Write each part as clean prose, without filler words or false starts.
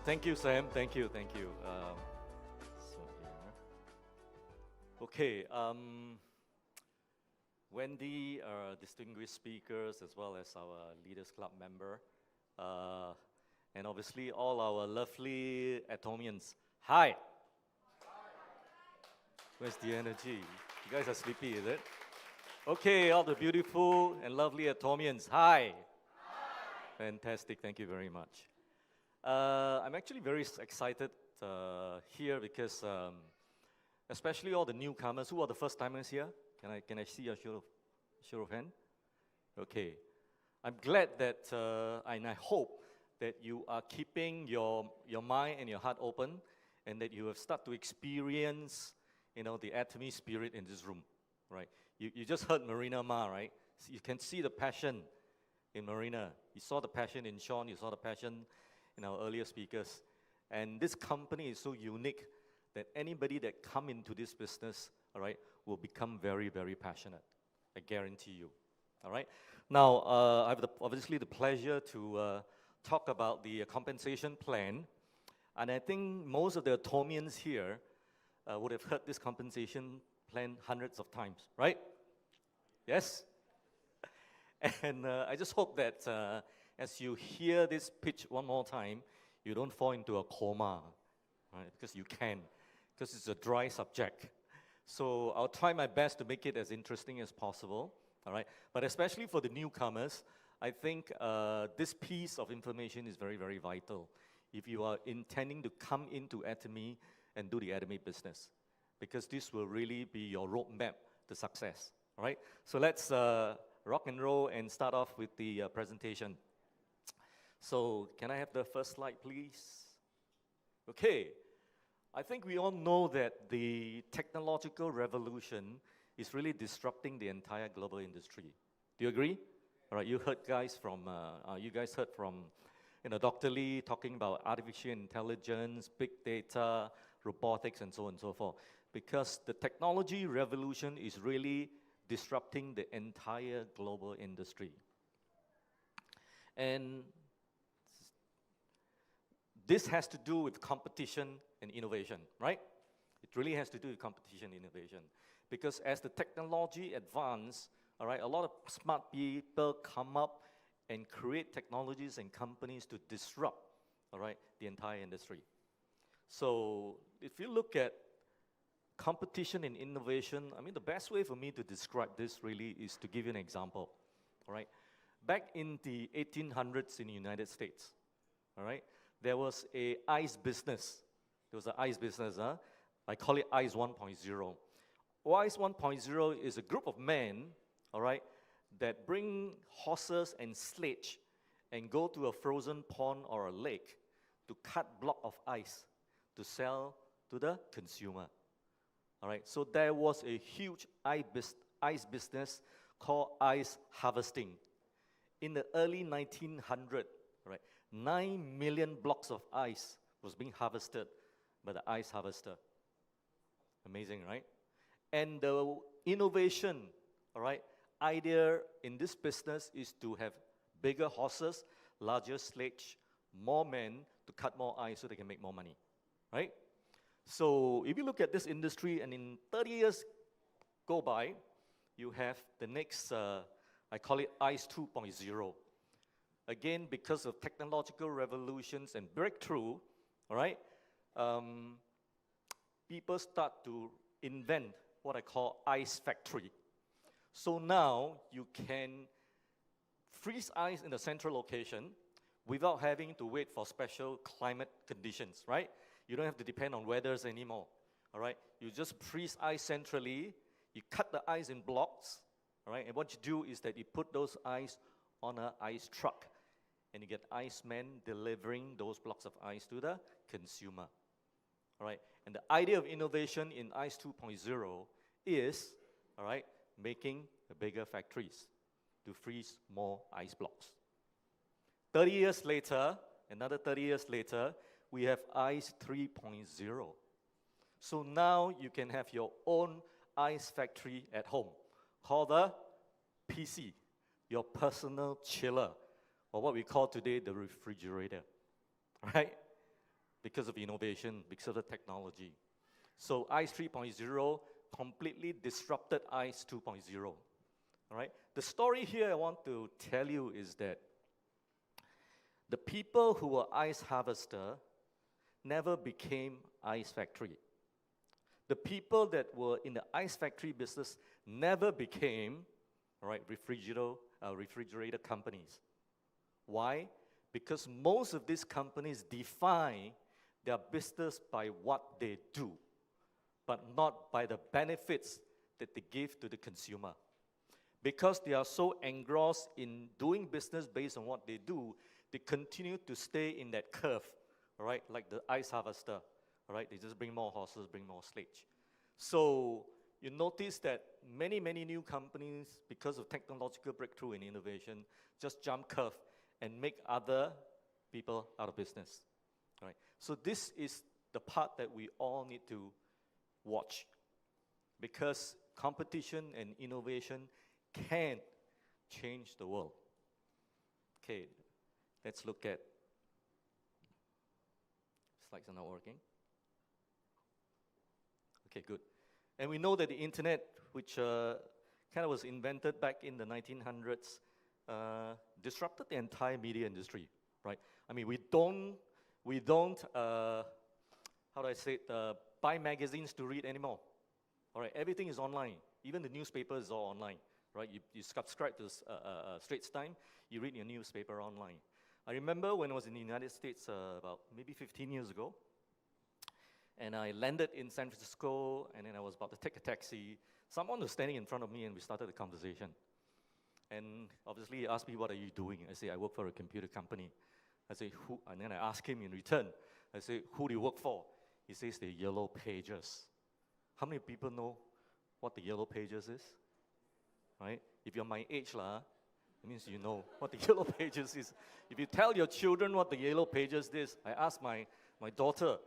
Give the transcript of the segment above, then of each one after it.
Thank you, Sam. Thank you. So here. Okay. Wendy, our distinguished speakers, as well as our Leaders Club member, and obviously all our lovely Atomians. Hi. Where's the energy? You guys are sleepy, is it? Okay, all the beautiful and lovely Atomians. Hi. Fantastic. Thank you very much. I'm actually very excited here because, especially all the newcomers. Who are the first timers here? Can I see a show of hand? Okay. I'm glad that, and I hope that you are keeping your mind and your heart open, and that you have started to experience, the Atomy spirit in this room, right? You just heard Marina Ma, right? So you can see the passion in Marina. You saw the passion in Sean. You saw the passion in our earlier speakers. And this company is so unique that anybody that come into this business, all right, will become very, very passionate. I guarantee you, all right? Now, I have obviously the pleasure to talk about the compensation plan. And I think most of the Atomians here would have heard this compensation plan hundreds of times, right? Yes? And I just hope that as you hear this pitch one more time, you don't fall into a coma, right? Because you can, because it's a dry subject. So I'll try my best to make it as interesting as possible, all right? But especially for the newcomers, I think this piece of information is very, very vital if you are intending to come into Atomy and do the Atomy business, because this will really be your roadmap to success, all right? So let's rock and roll and start off with the presentation. So can I have the first slide, please? Okay. I think we all know that the technological revolution is really disrupting the entire global industry. Do you agree? All right, you guys heard from Dr. Lee talking about artificial intelligence, big data, robotics, and so on and so forth. Because the technology revolution is really disrupting the entire global industry. And this has to do with competition and innovation, right? It really has to do with competition and innovation. Because as the technology advances, all right, a lot of smart people come up and create technologies and companies to disrupt, all right, the entire industry. So if you look at competition and innovation, I mean, the best way for me to describe this really is to give you an example, all right? Back in the 1800s in the United States, all right, there was an ice business. There was an ice business, I call it Ice 1.0. Ice 1.0 is a group of men, all right, that bring horses and sledge and go to a frozen pond or a lake to cut block of ice to sell to the consumer. All right, so there was a huge ice business called ice harvesting. In the early 1900s, right, 9 million blocks of ice was being harvested by the ice harvester. Amazing, right? And the innovation, all right, idea in this business is to have bigger horses, larger sledge, more men to cut more ice so they can make more money, right? So if you look at this industry, and in 30 years go by, you have the next, I call it Ice 2.0. Again, because of technological revolutions and breakthrough, all right, people start to invent what I call ice factory. So now you can freeze ice in a central location without having to wait for special climate conditions, right? You don't have to depend on weathers anymore, all right? You just freeze ice centrally, you cut the ice in blocks, all right? And what you do is that you put those ice on an ice truck, and you get icemen delivering those blocks of ice to the consumer, all right? And the idea of innovation in Ice 2.0 is, all right, making bigger factories to freeze more ice blocks. 30 years later, another 30 years later, we have Ice 3.0. So now you can have your own ice factory at home, called the PC, your personal chiller, or what we call today the refrigerator, right? because of innovation, because of the technology. So ICE 3.0 completely disrupted ICE 2.0. All right? The story here I want to tell you is that the people who were ice harvester never became ice factory. The people that were in the ice factory business never became, all right, refrigerator companies. Why? Because most of these companies define their business by what they do, but not by the benefits that they give to the consumer. Because they are so engrossed in doing business based on what they do, they continue to stay in that curve, all right, like the ice harvester, all right? They just bring more horses, bring more sledge. So you notice that many, many new companies, because of technological breakthrough and innovation, just jump curve and make other people out of business, all right? So this is the part that we all need to watch, because competition and innovation can change the world. Okay, let's look at, slides are not working. Okay, good. And we know that the internet, which kind of was invented back in the 1900s, disrupted the entire media industry, right? I mean, we don't how do I say it, buy magazines to read anymore. All right, everything is online. Even the newspaper is all online, right? You subscribe to Straits Times, you read your newspaper online. I remember when I was in the United States about maybe 15 years ago, and I landed in San Francisco, and then I was about to take a taxi. Someone was standing in front of me, and we started a conversation. And obviously, he asked me, what are you doing? I say, I work for a computer company. I say, who? And then I asked him in return, I say, who do you work for? He says, the Yellow Pages. How many people know what the Yellow Pages is? Right? If you're my age, it means you know what the Yellow Pages is. If you tell your children what the Yellow Pages is, I asked my daughter,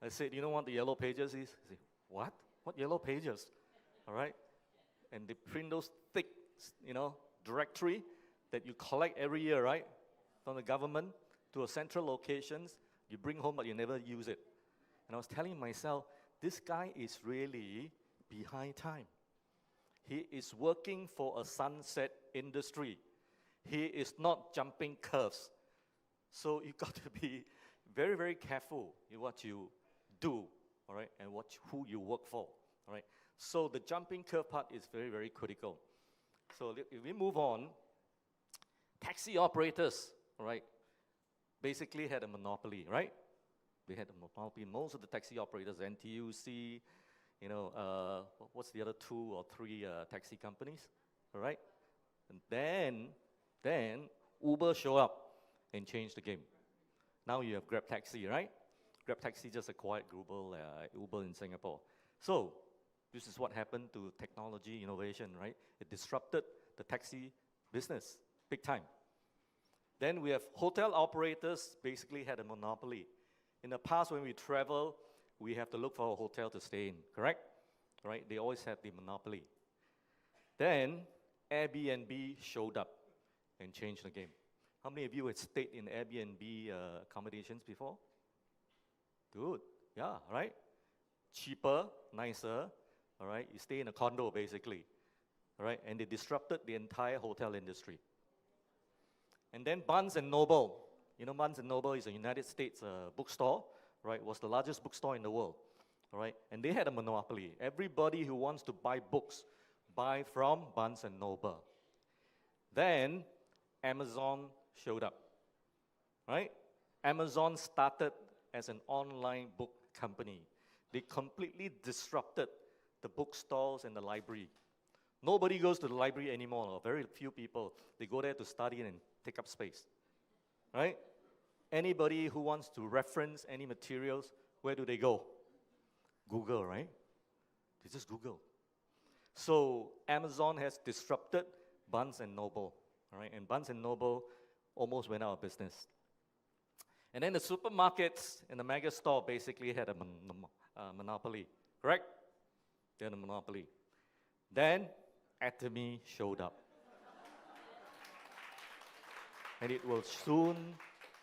I said, do you know what the Yellow Pages is? I said, what? What Yellow Pages? All right? And they print those thick, directory that you collect every year, right? From the government to a central locations. You bring home, but you never use it. And I was telling myself, this guy is really behind time. He is working for a sunset industry. He is not jumping curves. So you got to be very, very careful in what you do, all right, and who you work for, all right. So the jumping curve part is very, very critical. So if we move on, taxi operators, all right, basically had a monopoly, right? They had a monopoly. Most of the taxi operators, NTUC, what's the other 2 or 3 taxi companies, all right? And then Uber showed up and changed the game. Now you have Grab Taxi, right? Grab Taxi just acquired Uber in Singapore. So this is what happened to technology innovation, right? It disrupted the taxi business big time. Then we have hotel operators, basically had a monopoly. In the past, when we travel, we have to look for a hotel to stay in, correct? Right? They always had the monopoly. Then Airbnb showed up and changed the game. How many of you had stayed in Airbnb accommodations before? Good, yeah, right? Cheaper, nicer, all right? You stay in a condo, basically, all right? And they disrupted the entire hotel industry. And then Barnes & Noble. You know, Barnes & Noble is a United States bookstore, right? Was the largest bookstore in the world, all right? And they had a monopoly. Everybody who wants to buy books, buy from Barnes & Noble. Then Amazon showed up, right? Amazon started as an online book company. They completely disrupted the bookstores and the library. Nobody goes to the library anymore, or very few people. They go there to study and take up space, right? Anybody who wants to reference any materials, where do they go? Google, right? They just Google. So Amazon has disrupted Barnes & Noble, all right? And Barnes & Noble almost went out of business. And then the supermarkets and the mega store basically had a monopoly, correct? They had a monopoly. Then Atomy showed up. And it will soon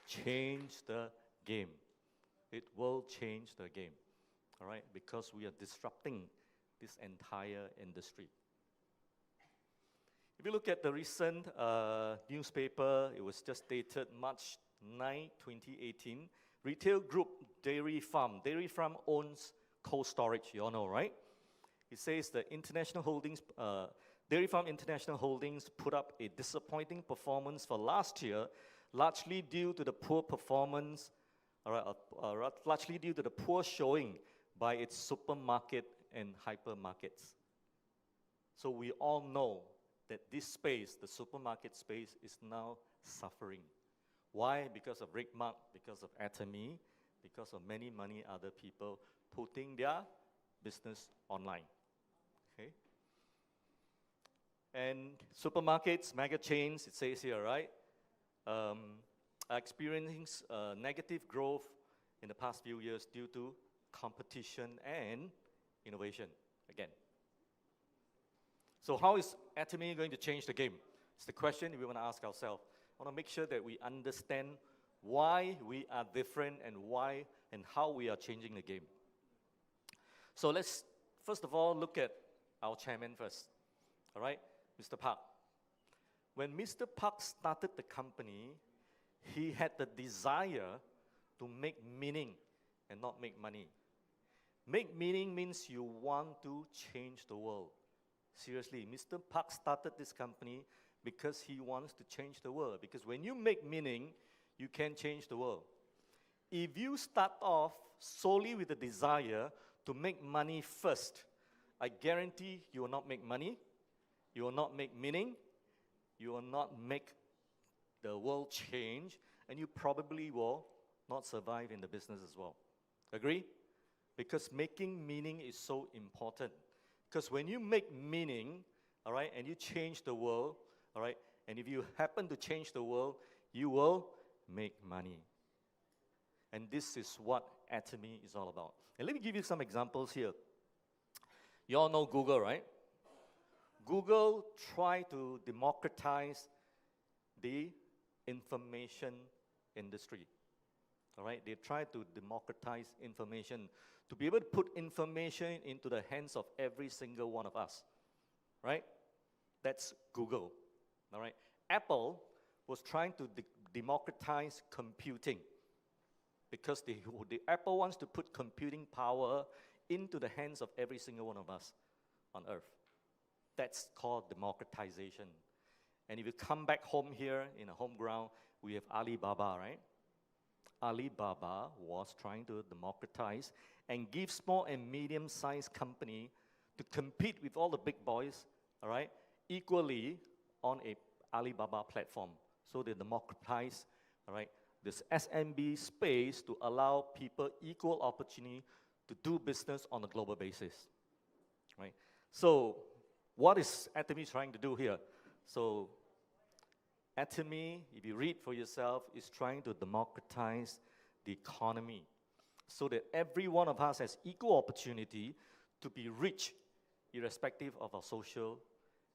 change the game. It will change the game, all right? Because we are disrupting this entire industry. If you look at the recent newspaper, it was just dated March 9, 2018. Retail group Dairy Farm. Dairy Farm owns cold storage, you all know, right? It says the International Holdings, Dairy Farm International Holdings put up a disappointing performance for last year, largely due to the poor performance, largely due to the poor showing by its supermarket and hypermarkets. So we all know that this space, the supermarket space, is now suffering. Why? Because of Rick Mark, because of Atomy, because of many other people putting their business online. Okay? And supermarkets, mega chains, it says here, right, are experiencing negative growth in the past few years due to competition and innovation, again. So how is Atomy going to change the game? It's the question we want to ask ourselves. I want to make sure that we understand why we are different and why and how we are changing the game. So let's first of all look at our chairman first, all right, Mr. Park. When Mr. Park started the company, he had the desire to make meaning and not make money. Make meaning means you want to change the world. Seriously, Mr. Park started this company because he wants to change the world. Because when you make meaning, you can change the world. If you start off solely with the desire to make money first, I guarantee you will not make money, you will not make meaning, you will not make the world change, and you probably will not survive in the business as well. Agree? Because making meaning is so important. Because when you make meaning, all right, and you change the world, all right, and if you happen to change the world, you will make money. And this is what Atomy is all about. And let me give you some examples here. You all know Google, right? Google tried to democratize the information industry. All right, they tried to democratize information to be able to put information into the hands of every single one of us, right? That's Google, all right? Apple was trying to democratize computing because the Apple wants to put computing power into the hands of every single one of us on earth. That's called democratization. And if you come back home here in a home ground, we have Alibaba, right? Alibaba was trying to democratize and give small and medium-sized company to compete with all the big boys, all right, equally on a Alibaba platform. So they democratize, all right, this SMB space to allow people equal opportunity to do business on a global basis, right? So what is Atomy trying to do here? So Atomy, if you read for yourself, is trying to democratize the economy so that every one of us has equal opportunity to be rich, irrespective of our social,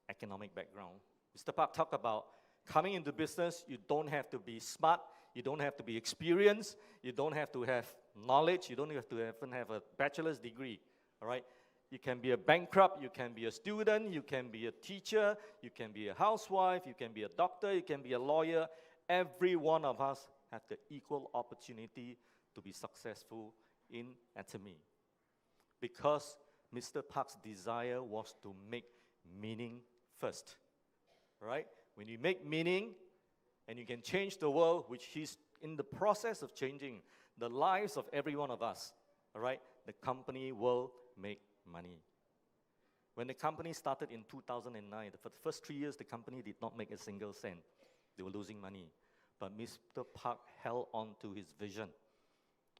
economic background. Mr. Park talked about coming into business, you don't have to be smart, you don't have to be experienced, you don't have to have knowledge, you don't have to even have a bachelor's degree, all right? You can be a bankrupt, you can be a student, you can be a teacher, you can be a housewife, you can be a doctor, you can be a lawyer. Every one of us have the equal opportunity to be successful in Atomy. Because Mr. Park's desire was to make meaning first, right? When you make meaning and you can change the world, which he's in the process of changing the lives of every one of us, all right, the company will make money. When the company started in 2009, for the first 3 years, the company did not make a single cent. They were losing money. But Mr. Park held on to his vision,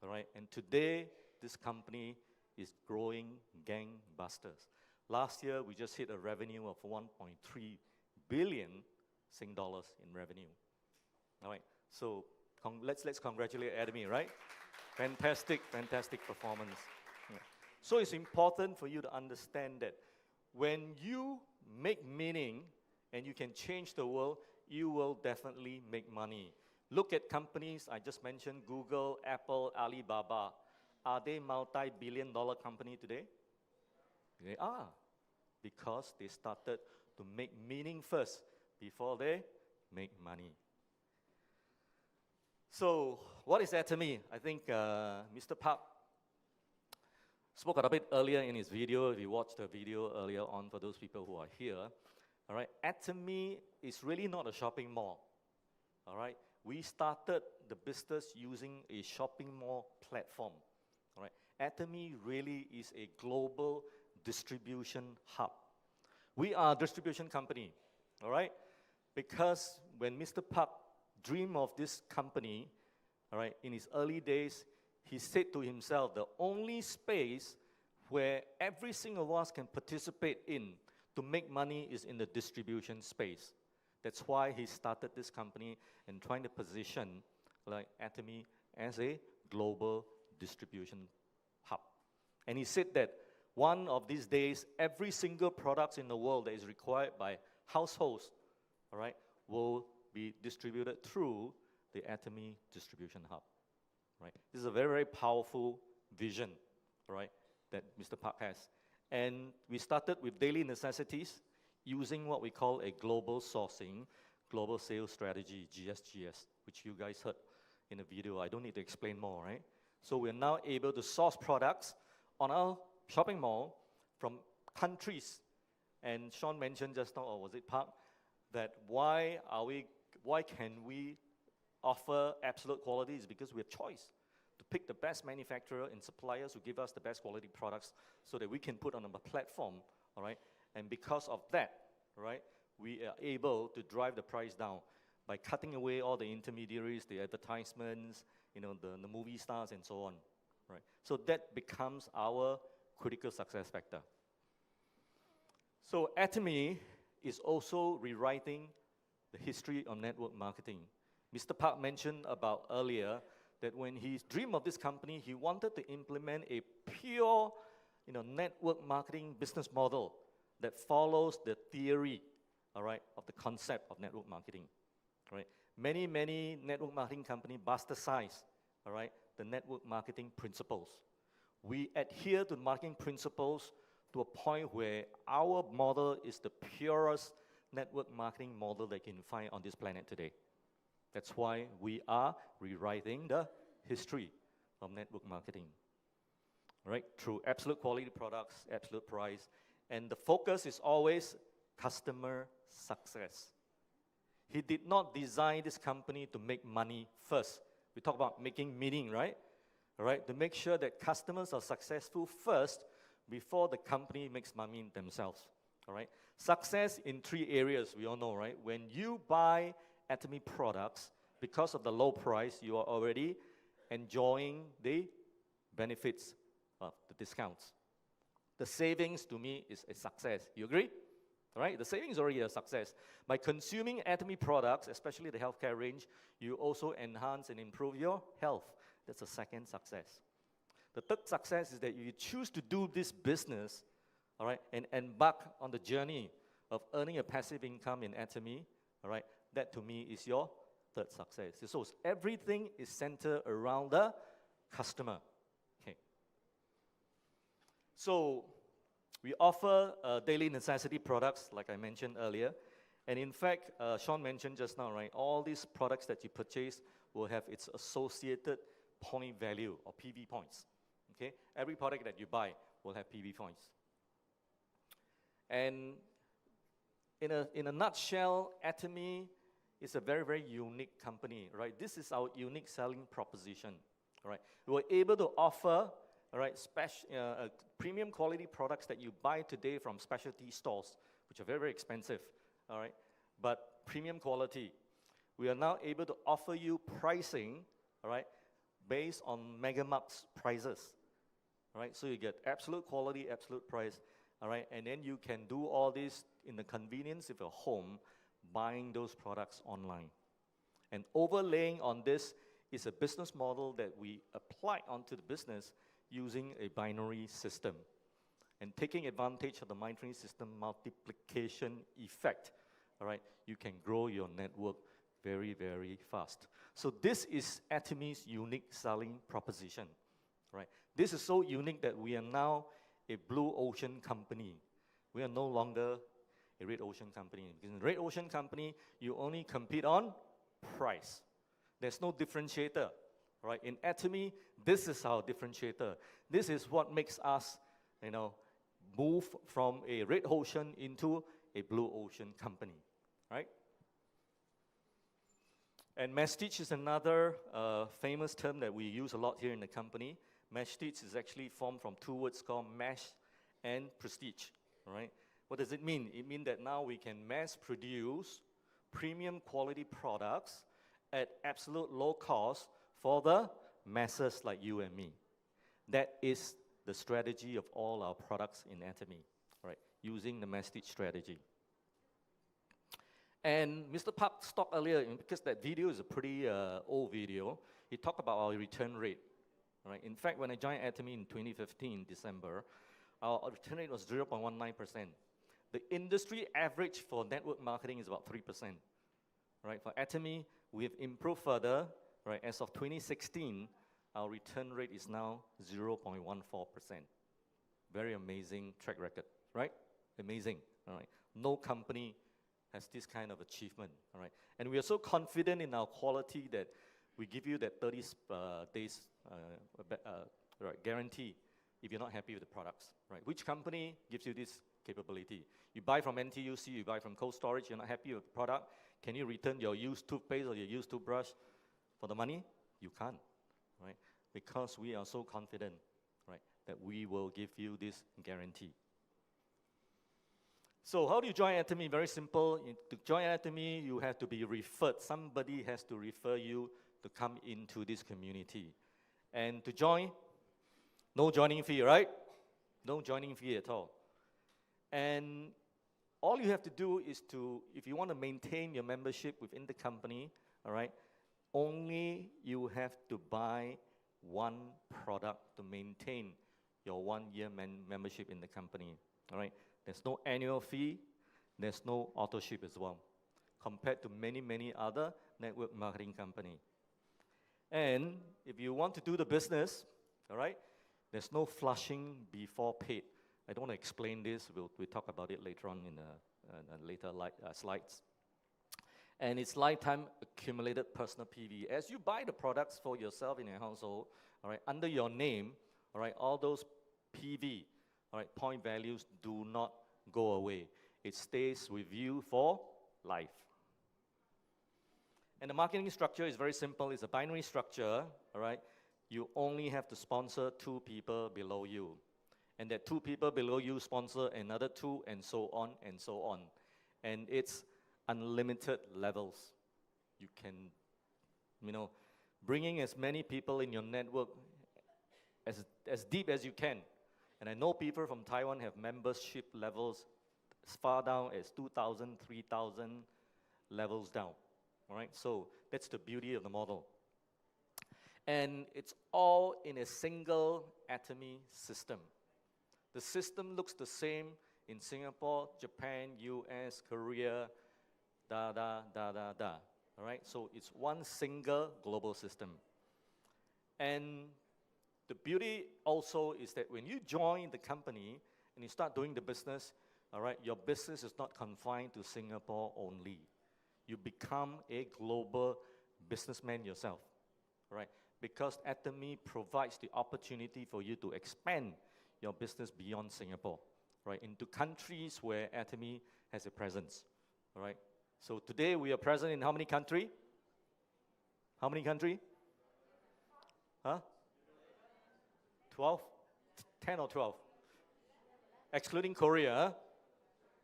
all right? And today, this company is growing gangbusters. Last year, we just hit a revenue of 1.3 billion Sing dollars in revenue, all right? So let's congratulate Atomy, right? Fantastic performance. Yeah. So it's important for you to understand that when you make meaning and you can change the world, you will definitely make money. Look at companies I just mentioned, Google, Apple, Alibaba. Are they multi-billion-dollar company today? They are, because they started to make meaning first before they make money. So, what is Atomy? I think Mr. Park spoke a bit earlier in his video. If you watched the video earlier on, for those people who are here, all right, Atomy is really not a shopping mall. All right, we started the business using a shopping mall platform. All right, Atomy really is a global distribution hub. We are a distribution company. All right, because when Mr. Park dreamed of this company, all right, in his early days, he said to himself, the only space where every single one of us can participate in to make money is in the distribution space. That's why he started this company and trying to position like Atomy as a global distribution hub. And he said that one of these days, every single product in the world that is required by households, all right, will be distributed through the Atomy distribution hub. Right? This is a very, very powerful vision, right, that Mr. Park has. And we started with daily necessities using what we call a global sourcing, global sales strategy, GSGS, which you guys heard in the video. I don't need to explain more, right? So we're now able to source products on our shopping mall from countries. And Sean mentioned just now, or was it Park, that why can we offer absolute quality is because we have choice to pick the best manufacturer and suppliers who give us the best quality products so that we can put on a platform, all right? And because of that, right, we are able to drive the price down by cutting away all the intermediaries, the advertisements, you know, the movie stars and so on, right? So that becomes our critical success factor. So Atomy is also rewriting the history of network marketing. Mr. Park mentioned about earlier that when he dreamed of this company, he wanted to implement a pure, you know, network marketing business model that follows the theory, all right, of the concept of network marketing, right? Many network marketing companies bastardize, all right, the network marketing principles. We adhere to marketing principles to a point where our model is the purest network marketing model that you can find on this planet today. That's why we are rewriting the history of network marketing, right? Through absolute quality products, absolute price, and the focus is always customer success. He did not design this company to make money first. We talk about making meaning, right? All right, to make sure that customers are successful first before the company makes money themselves, all right? Success in 3 areas, we all know, right? When you buy Atomy products, because of the low price, you are already enjoying the benefits of the discounts. The savings, to me, is a success. You agree? All right? The savings is already a success. By consuming Atomy products, especially the healthcare range, you also enhance and improve your health. That's a second success. The third success is that you choose to do this business, all right, and embark on the journey of earning a passive income in Atomy, all right, that to me is your third success. So everything is centered around the customer. Okay. So we offer daily necessity products, like I mentioned earlier. And in fact, Sean mentioned just now, right, all these products that you purchase will have its associated point value, or PV points. Okay? Every product that you buy will have PV points. And in a nutshell, Atomy is a very, very unique company, right? This is our unique selling proposition, right? We were able to offer, all right, premium quality products that you buy today from specialty stores, which are very, very expensive, all right? But premium quality. We are now able to offer you pricing, all right, based on Megamark's prices, all right? So you get absolute quality, absolute price, all right? And then you can do all this in the convenience of your home, buying those products online. And overlaying on this is a business model that we apply onto the business using a binary system. And taking advantage of the binary system multiplication effect, all right, you can grow your network very, very fast. So this is Atomy's unique selling proposition, right? This is so unique that we are now a blue ocean company. We are no longer a red ocean company. Because in a red ocean company, you only compete on price. There's no differentiator, right? In Atomy, this is our differentiator. This is what makes us, move from a red ocean into a blue ocean company, right? And mastige is another famous term that we use a lot here in the company. Mastige is actually formed from two words called mash and prestige, right? What does it mean? It means that now we can mass produce premium quality products at absolute low cost for the masses like you and me. That is the strategy of all our products in Atomy, right? Using the mastige strategy. And Mr. Park talked earlier, because that video is a pretty old video, he talked about our return rate, right? In fact, when I joined Atomy in 2015, December, our return rate was 0.19%. The industry average for network marketing is about 3%, right? For Atomy, we have improved further, right? As of 2016, our return rate is now 0.14%. Very amazing track record, right? Amazing, all right? No company has this kind of achievement, all right? And we are so confident in our quality that we give you that 30 days guarantee if you're not happy with the products, right? Which company gives you this capability? You buy from NTUC, you buy from Cold Storage, you're not happy with the product, can you return your used toothpaste or your used toothbrush for the money? You can't, right? Because we are so confident, right, that we will give you this guarantee. So how do you join Atomy? Very simple. To join Atomy, you have to be referred. Somebody has to refer you to come into this community. And to join, no joining fee, right? No joining fee at all. And all you have to do is to, if you want to maintain your membership within the company, all right, only you have to buy one product to maintain your 1-year membership in the company, all right? There's no annual fee, there's no auto ship as well, compared to many, many other network marketing companies. And if you want to do the business, all right, there's no flushing before paid. I don't want to explain this, we'll talk about it later on in later slides. And it's lifetime accumulated personal PV. As you buy the products for yourself in your household, all right, under your name, all right, all those PV, all right, point values do not go away. It stays with you for life. And the marketing structure is very simple. It's a binary structure, all right? You only have to sponsor 2 people below you. And that 2 people below you sponsor another 2, and so on and so on. And it's unlimited levels. You can, bring in as many people in your network as deep as you can. And I know people from Taiwan have membership levels as far down as 2,000, 3,000 levels down, all right? So that's the beauty of the model. And it's all in a single Atomy system. The system looks the same in Singapore, Japan, US, Korea, all right? So it's one single global system. And the beauty also is that when you join the company and you start doing the business, all right, your business is not confined to Singapore only. You become a global businessman yourself, right? Because Atomy provides the opportunity for you to expand your business beyond Singapore, right, into countries where Atomy has a presence, all right? So today we are present in how many countries? How many countries? Huh? 12? 10 or 12? Excluding Korea,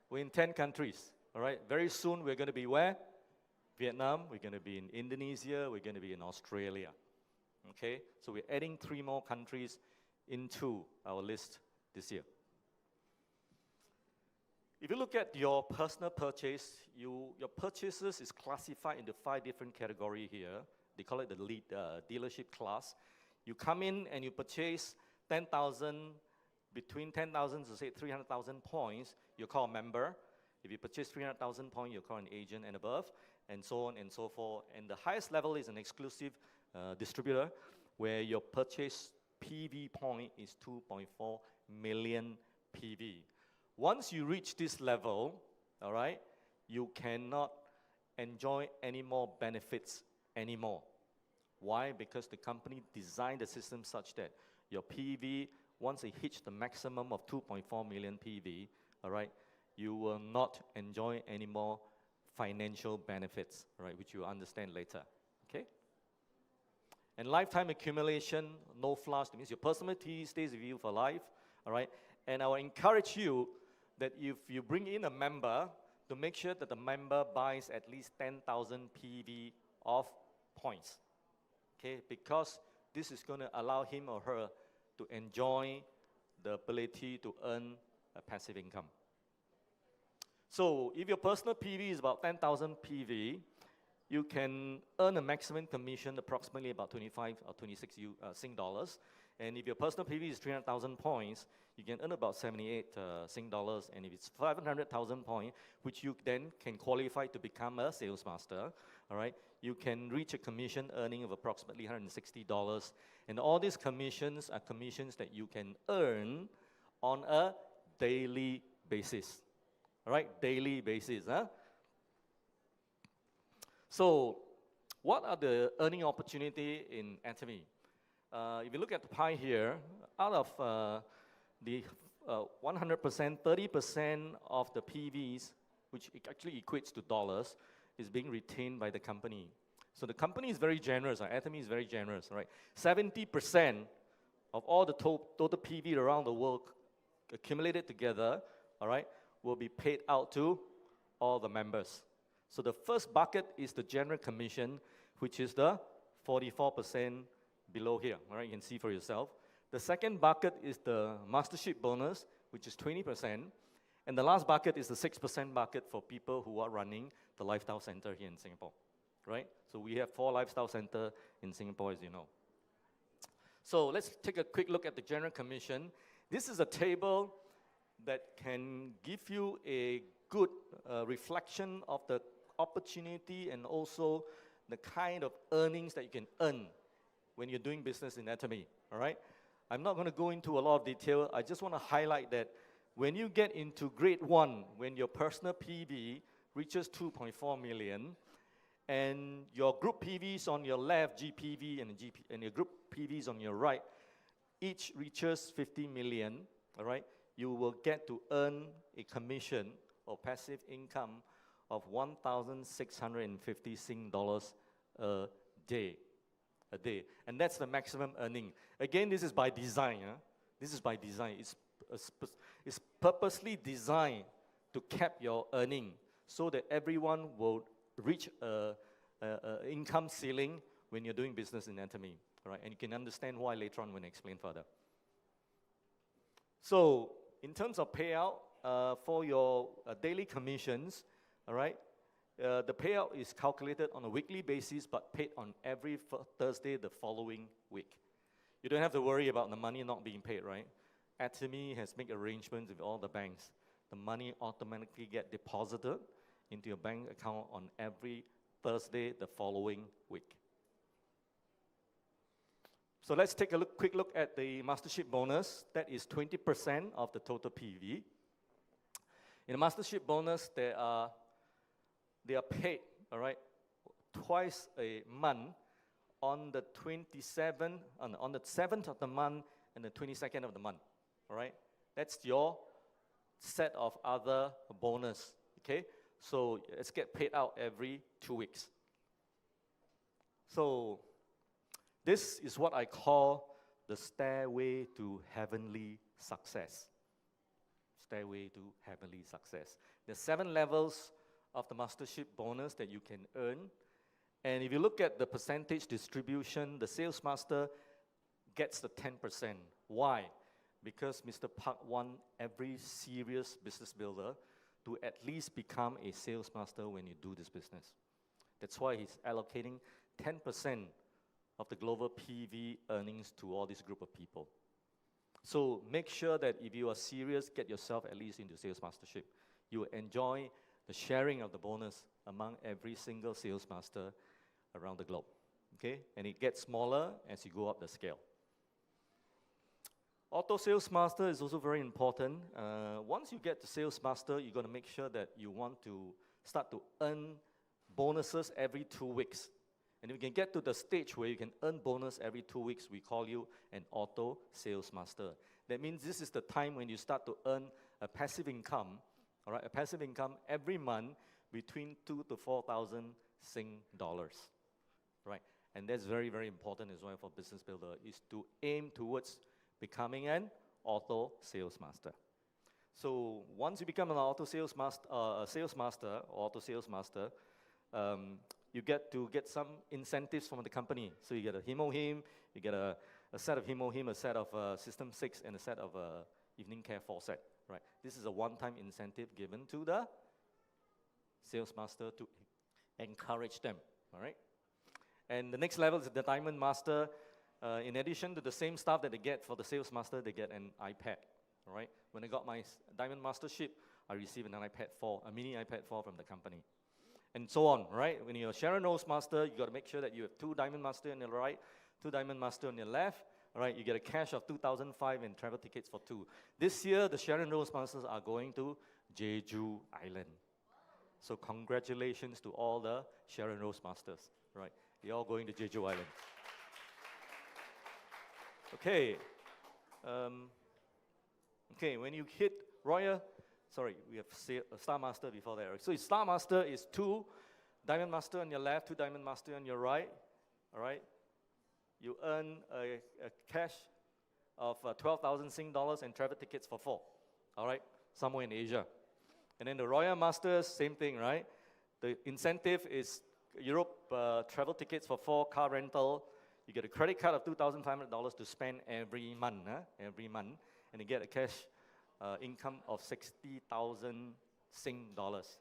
we're in 10 countries, all right? Very soon we're going to be where? Vietnam, we're going to be in Indonesia, we're going to be in Australia, okay? So we're adding 3 more countries into our list this year. If you look at your personal purchase, your purchases is classified into 5 different categories here. They call it the lead dealership class. You come in and you purchase 10,000, between 10,000 to say 300,000 points, you're called a member. If you purchase 300,000 points, you're called an agent and above, and so on and so forth. And the highest level is an exclusive distributor, where your purchase PV point is 2.4 million PV. Once you reach this level, all right, you cannot enjoy any more benefits anymore. Why? Because the company designed the system such that your PV, once it hits the maximum of 2.4 million PV, all right, you will not enjoy any more financial benefits, all right, which you will understand later, okay? And lifetime accumulation, no flush, that means your personal PV stays with you for life, all right? And I will encourage you that if you bring in a member, to make sure that the member buys at least 10,000 PV of points, okay? Because this is going to allow him or her to enjoy the ability to earn a passive income. So if your personal PV is about 10,000 PV, you can earn a maximum commission approximately about 25 or 26 Sing dollars. And if your personal PV is 300,000 points, you can earn about 78 Sing dollars. And if it's 500,000 points, which you then can qualify to become a sales master, all right, you can reach a commission earning of approximately $160. And all these commissions are commissions that you can earn on a daily basis. All right, daily basis. Huh? So, what are the earning opportunity in Atomy? If you look at the pie here, out of the 100%, 30% of the PVs, which actually equates to dollars, is being retained by the company. So the company is very generous. Atomy is very generous, right? 70% of all the total PV around the world accumulated together, all right, will be paid out to all the members. So the first bucket is the general commission, which is the 44% below here, all right? You can see for yourself. The second bucket is the mastership bonus, which is 20%. And the last bucket is the 6% bucket for people who are running the lifestyle center here in Singapore, right? So we have 4 lifestyle centers in Singapore, as you know. So let's take a quick look at the general commission. This is a table that can give you a good reflection of the opportunity and also the kind of earnings that you can earn when you're doing business in Atomy, all right? I'm not going to go into a lot of detail. I just want to highlight that when you get into grade 1, when your personal PV reaches 2.4 million, and your group PVs on your left, GPV, and your group PVs on your right, each reaches 50 million, all right? You will get to earn a commission or passive income of 1,650 Sing dollars a day. And that's the maximum earning. Again, this is by design. Huh? This is by design. It's purposely designed to cap your earning so that everyone will reach an income ceiling when you're doing business in Atomy. All right? And you can understand why later on when I explain further. So, in terms of payout for your daily commissions, all right, the payout is calculated on a weekly basis but paid on every Thursday the following week. You don't have to worry about the money not being paid, right? Atomy has made arrangements with all the banks. The money automatically gets deposited into your bank account on every Thursday the following week. So let's take a quick look at the mastership bonus. That is 20% of the total PV. In the mastership bonus, they are paid, all right, twice a month on the 27th, on the 7th of the month and the 22nd of the month, all right? That's your set of other bonus, okay? So it's get paid out every 2 weeks. So this is what I call the stairway to heavenly success. Stairway to heavenly success. There's 7 levels of the mastership bonus that you can earn. And if you look at the percentage distribution, the sales master gets the 10%. Why? Because Mr. Park wants every serious business builder to at least become a sales master when you do this business. That's why he's allocating 10% of the global PV earnings to all this group of people. So make sure that if you are serious, get yourself at least into sales mastership. you enjoy the sharing of the bonus among every single sales master around the globe. Okay? And it gets smaller as you go up the scale. Auto sales master is also very important. Once you get to sales master, you're going to make sure that you want to start to earn bonuses every 2 weeks. And if you can get to the stage where you can earn bonus every 2 weeks, we call you an auto sales master. That means this is the time when you start to earn a passive income, all right, a passive income every month between 2,000 to 4,000 Sing dollars, right? And that's very, very important as well for business builder, is to aim towards becoming an auto sales master. So once you become an auto sales master, auto sales master, you get to get some incentives from the company. So you get a Himo-Him, you get a set of Himo-Him, a set of System 6, and a set of Evening Care 4 set, right? This is a one-time incentive given to the sales master to encourage them, all right? And the next level is the Diamond Master. In addition to the same stuff that they get for the sales master, they get an iPad, all right? When I got my Diamond Mastership, I received an iPad 4, a mini iPad 4 from the company. And so on, right? When you're a Sharon Rose Master, you got to make sure that you have 2 Diamond Master on your right, 2 Diamond Master on your left, all right? You get a cash of 2,005 and travel tickets for 2. This year, the Sharon Rose Masters are going to Jeju Island. So congratulations to all the Sharon Rose Masters, right? You're all going to Jeju Island. Okay. Okay, when you hit Royal, sorry, we have Star Master before that. Right? So Star Master is 2 Diamond Master on your left, 2 Diamond Master on your right, all right? You earn a cash of 12,000 Sing dollars and travel tickets for 4, all right? Somewhere in Asia. And then the Royal Masters, same thing, right? The incentive is Europe travel tickets for 4, car rental. You get a credit card of $2,500 to spend every month, every month. And you get a cash income of 60,000 Sing dollars.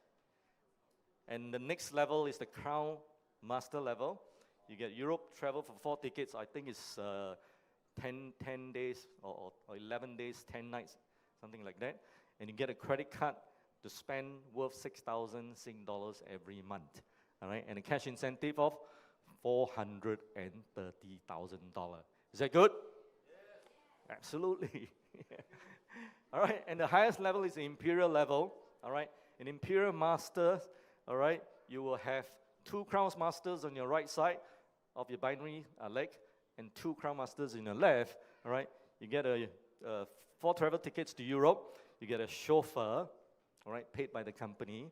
And the next level is the Crown Master level. You get Europe travel for 4 tickets. I think it's 10 days or 11 days, 10 nights, something like that. And you get a credit card to spend worth 6,000 Sing dollars every month. All right, and a cash incentive of $430,000. Is that good? Yes. Absolutely. All right, and the highest level is the Imperial level. All right, an Imperial Master. All right, you will have 2 Crown Masters on your right side of your binary leg, and 2 Crown Masters in your left. All right, you get 4 travel tickets to Europe. You get a chauffeur, all right, paid by the company.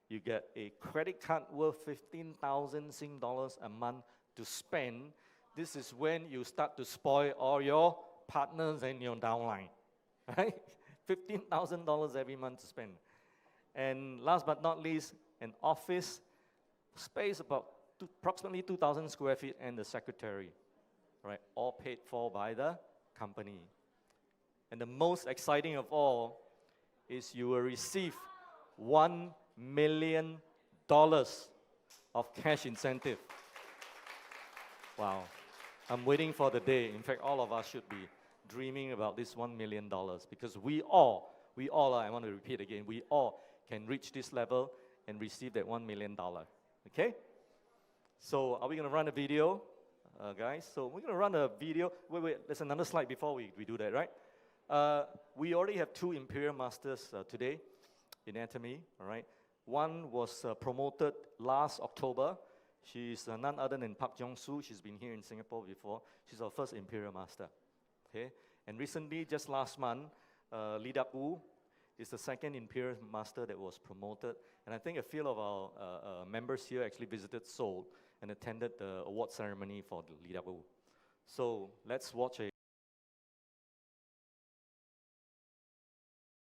You get a credit card worth 15,000 Sing dollars a month to spend. This is when you start to spoil all your partners and your downline, right? $15,000 every month to spend. And last but not least, an office space about approximately 2,000 square feet and the secretary, right? All paid for by the company. And the most exciting of all is you will receive $1 million of cash incentive. Wow. I'm waiting for the day. In fact, all of us should be dreaming about this $1 million because we all, I want to repeat again, we all can reach this level and receive that $1 million. Okay? So are we going to run a video, guys? So we're going to run a video. Wait, there's another slide before we do that, right? We already have 2 Imperial Masters today in Atomy, all right? One was promoted last October. She's none other than Park Jong-soo. She's been here in Singapore before. She's our first Imperial Master, okay? And recently, just last month, Lee Dak-woo is the second Imperial Master that was promoted. And I think a few of our members here actually visited Seoul and attended the award ceremony for Lee Dak-woo. So let's watch a